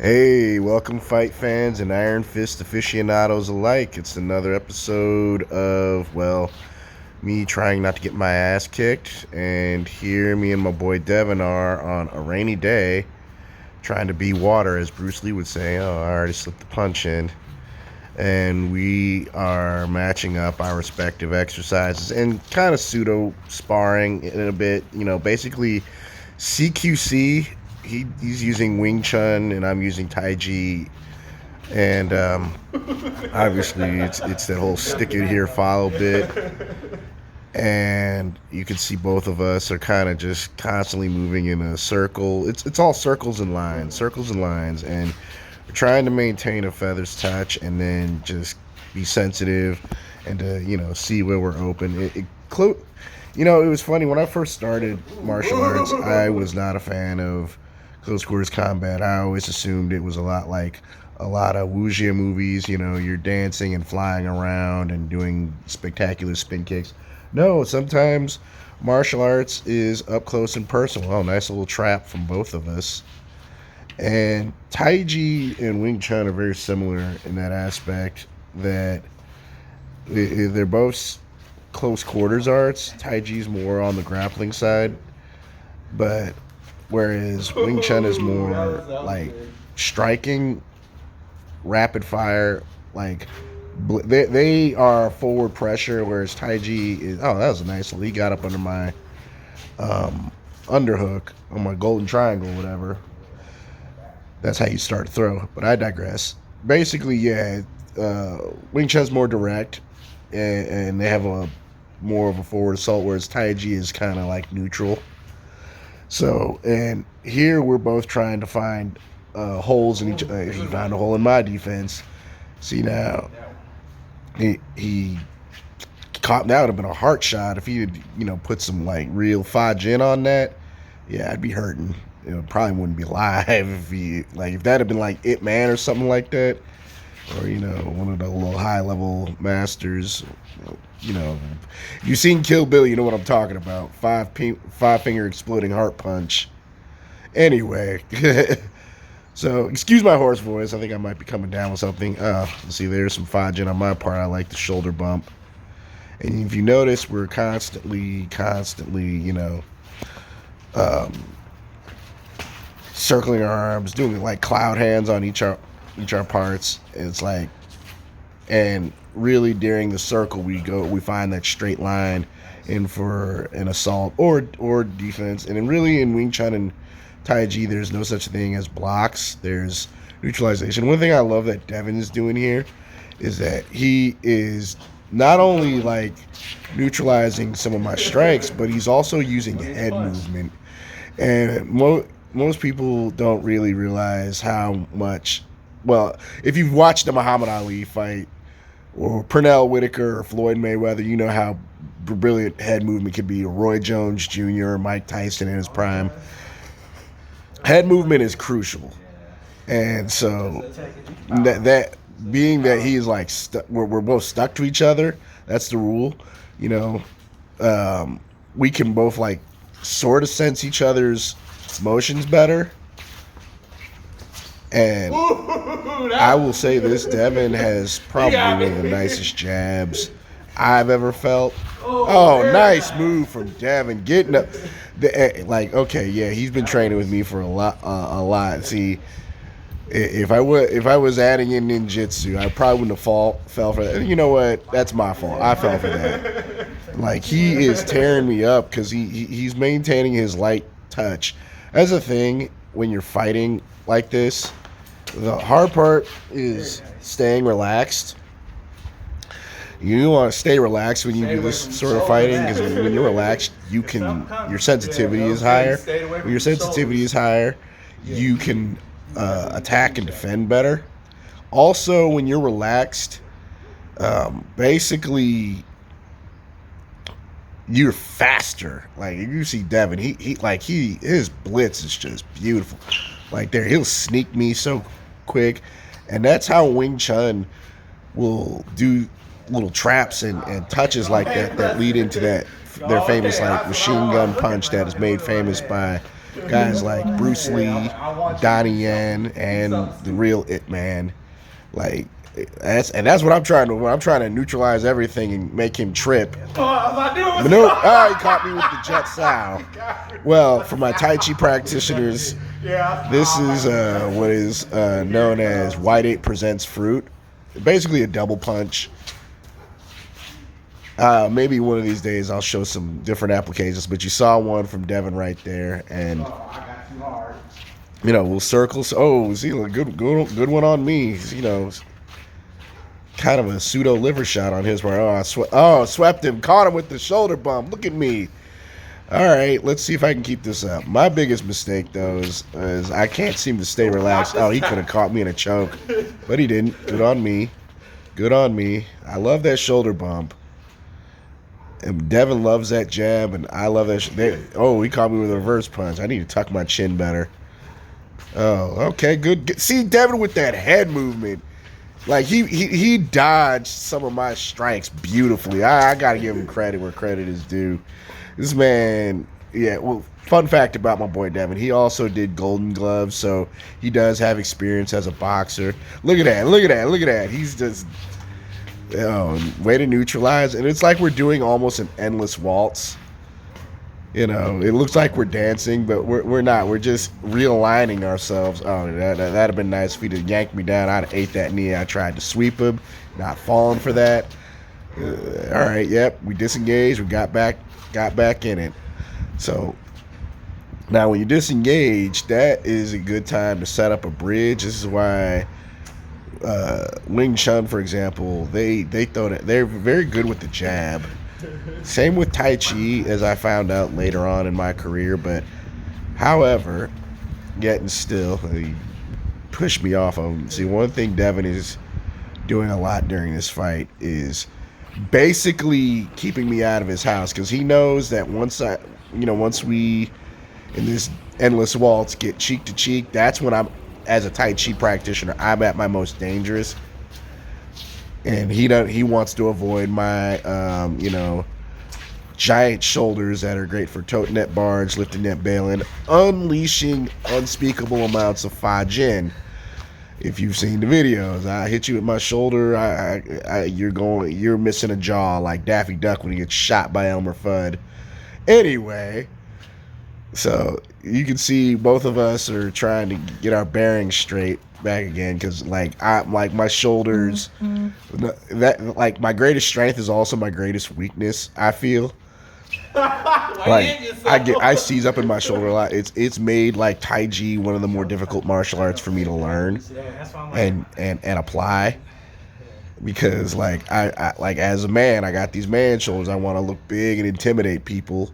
Hey, welcome fight fans and Iron Fist aficionados alike. It's another episode of, me trying not to get my ass kicked. And here, me and my boy Devin are on a rainy day trying to be water, as Bruce Lee would say. Oh, I already slipped the punch in. And we are matching up our respective exercises and kind of pseudo sparring in a bit. Basically CQC. He's using Wing Chun and I'm using Taiji, and obviously it's that whole stick it here follow bit, and you can see both of us are kind of just constantly moving in a circle. It's all circles and lines, and we're trying to maintain a feather's touch and then just be sensitive and to see where we're open. It was funny when I first started martial arts. I was not a fan of close quarters combat. I always assumed it was a lot like a lot of wuxia movies. You're dancing and flying around and doing spectacular spin kicks. No, sometimes martial arts is up close and personal. Oh, nice little trap from both of us. And Taiji and Wing Chun are very similar in that aspect, that they're both close quarters arts. Taiji's more on the grappling side, but whereas Wing Chun is more like striking, rapid fire, like they are forward pressure, whereas Taiji is, oh, that was a nice one. He got up under my underhook on my golden triangle, whatever. That's how you start to throw, but I digress. Basically, yeah, Wing Chun's more direct, and they have a more of a forward assault, whereas Taiji is kind of like neutral. So, and here we're both trying to find holes in each. He found a hole in my defense. See now, he caught. That would have been a heart shot if he had put some like real fa jin on that. Yeah, I'd be hurting. Probably wouldn't be alive if that had been like Ip Man or something like that, or one of the little high level masters. If you've seen Kill Bill, you know what I'm talking about. Five finger exploding heart punch. Anyway, so excuse my hoarse voice. I think I might be coming down with something. Let's see, there's some fajin on my part. I like the shoulder bump, and if you notice, we're constantly, circling our arms, doing like cloud hands on each our parts. It's like, and really during the circle we find that straight line in for an assault or defense. And then really in Wing Chun and Taiji, there's no such thing as blocks. There's neutralization. One thing I love that Devin is doing here is that he is not only like neutralizing some of my strikes, but he's also using head movement. And most people don't really realize how much. Well, if you've watched the Muhammad Ali fight, or Pernell Whitaker or Floyd Mayweather, you know how brilliant head movement could be. Roy Jones Jr. or Mike Tyson in his prime. Head movement is crucial, and so that being that he's like we're both stuck to each other. That's the rule. We can both like sort of sense each other's motions better. And I will say this, Devin has probably one of the nicest jabs I've ever felt. Oh, nice move from Devin, getting up. Okay, yeah, he's been training with me for a lot. See, if I was adding in ninjutsu, I probably wouldn't have fell for that. And you know what? That's my fault. I fell for that. Like, he is tearing me up because he's maintaining his light touch. As a thing, when you're fighting like this, the hard part is staying relaxed. You want to stay relaxed when you do this sort of fighting, because when you're relaxed, your sensitivity is higher. When your sensitivity is higher, you can attack and defend better. Also, when you're relaxed, basically you're faster. Like you see Devin, his blitz is just beautiful. Like he'll sneak me so quick, and that's how Wing Chun will do little traps and touches like that lead into their famous like machine gun punch that is made famous by Guys like Bruce Lee, Donnie Yen, and the real It Man. Like that's what I'm trying to. When I'm trying to neutralize everything and make him trip. But no, he caught me with the jet sow. Well, for my Tai Chi practitioners, this is what is known as White 8 Presents Fruit. Basically a double punch. Maybe one of these days I'll show some different applications, but you saw one from Devin right there, and we'll circle. Oh, see, good one on me. Kind of a pseudo liver shot on his part. Swept him, caught him with the shoulder bump. Look at me. All right, let's see if I can keep this up. My biggest mistake, though, is I can't seem to stay relaxed. Oh, he could have caught me in a choke, but he didn't. Good on me. Good on me. I love that shoulder bump. And Devin loves that jab, and I love that. He caught me with a reverse punch. I need to tuck my chin better. Oh, okay, good. See, Devin with that head movement. Like, he dodged some of my strikes beautifully. I got to give him credit where credit is due. This man, fun fact about my boy Devin, he also did Golden Gloves, so he does have experience as a boxer. Look at that. He's just, way to neutralize. And it's like we're doing almost an endless waltz. It looks like we're dancing, but we're not. We're just realigning ourselves. Oh, that'd have been nice if he'd have yanked me down. I'd have ate that knee. I tried to sweep him, not falling for that. All right, yep, we disengaged. We got back in it. So now when you disengage, that is a good time to set up a bridge. This is why Wing Chun, for example, they're very good with the jab. Same with Tai Chi, as I found out later on in my career. But however, yet and still, he pushed me off of him. See, one thing Devin is doing a lot during this fight is basically keeping me out of his house, because he knows that once we in this endless waltz get cheek to cheek, that's when I'm, as a Tai Chi practitioner, I'm at my most dangerous. And he wants to avoid my giant shoulders that are great for toting net barge, lifting net bailing, unleashing unspeakable amounts of Fa Jin. If you've seen the videos, I hit you with my shoulder, you're missing a jaw like Daffy Duck when he gets shot by Elmer Fudd. Anyway, so you can see both of us are trying to get our bearings straight back again, because my shoulders, that like my greatest strength is also my greatest weakness, I feel. I seize up in my shoulder a lot. It's made like Taiji one of the more difficult martial arts for me to learn and apply, because I as a man, I got these man shoulders. I want to look big and intimidate people,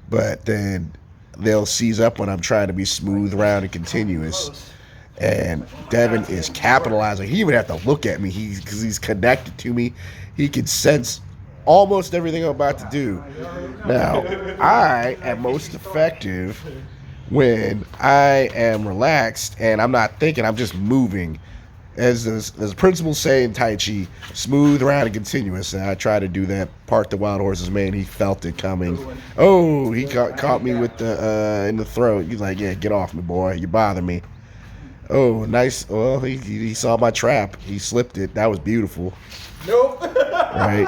but then they'll seize up when I'm trying to be smooth, round, and continuous. And Devin is capitalizing. He even have to look at me because he's connected to me. He can sense almost everything I'm about to do. Now, I am most effective when I am relaxed and I'm not thinking, I'm just moving. As the principles say in Tai Chi, smooth, round, and continuous. And I try to do that. Part the wild horse's mane. He felt it coming. Oh, he caught me with the in the throat. He's like, yeah, get off me, boy. You bother me. Oh, nice. Well, he saw my trap. He slipped it. That was beautiful. Nope. Right.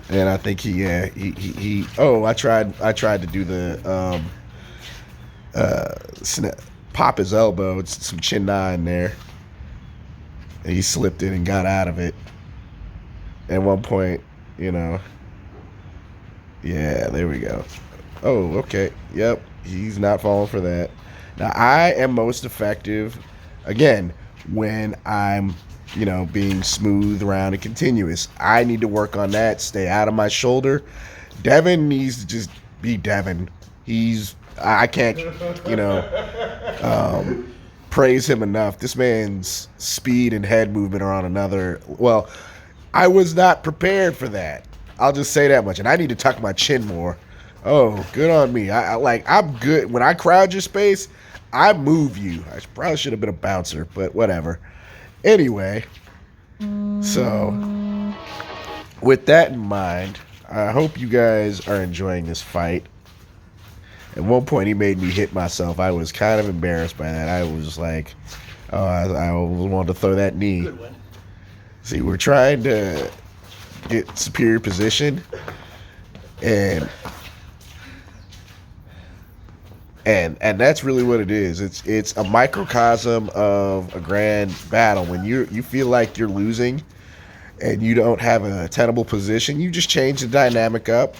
And I think he. Oh, I tried to do the pop his elbow. It's some chin na in there. And he slipped it and got out of it. At one point, yeah, there we go. Oh, okay. Yep, he's not falling for that. Now, I am most effective, again, when I'm, being smooth, round, and continuous. I need to work on that, stay out of my shoulder. Devin needs to just be Devin. I can't, praise him enough. This man's speed and head movement are on another. Well, I was not prepared for that. I'll just say that much. And I need to tuck my chin more. Oh, good on me. I'm good. When I crowd your space, I move you. I probably should have been a bouncer, but whatever. Anyway, so with that in mind, I hope you guys are enjoying this fight. At one point, he made me hit myself. I was kind of embarrassed by that. I was like, oh, I wanted to throw that knee. See, we're trying to get superior position, and that's really what it is. It's a microcosm of a grand battle. When you feel like you're losing and you don't have a tenable position, you just change the dynamic up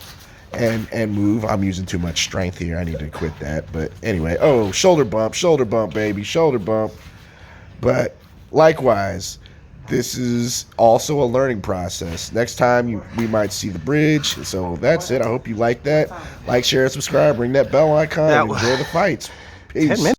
and move. I'm using too much strength here. I need to quit that. But anyway, oh, shoulder bump, baby, shoulder bump. But likewise, this is also a learning process. Next time we might see the bridge. So that's it. I hope you like that. Like, share, subscribe, ring that bell icon, and enjoy the fights. Peace.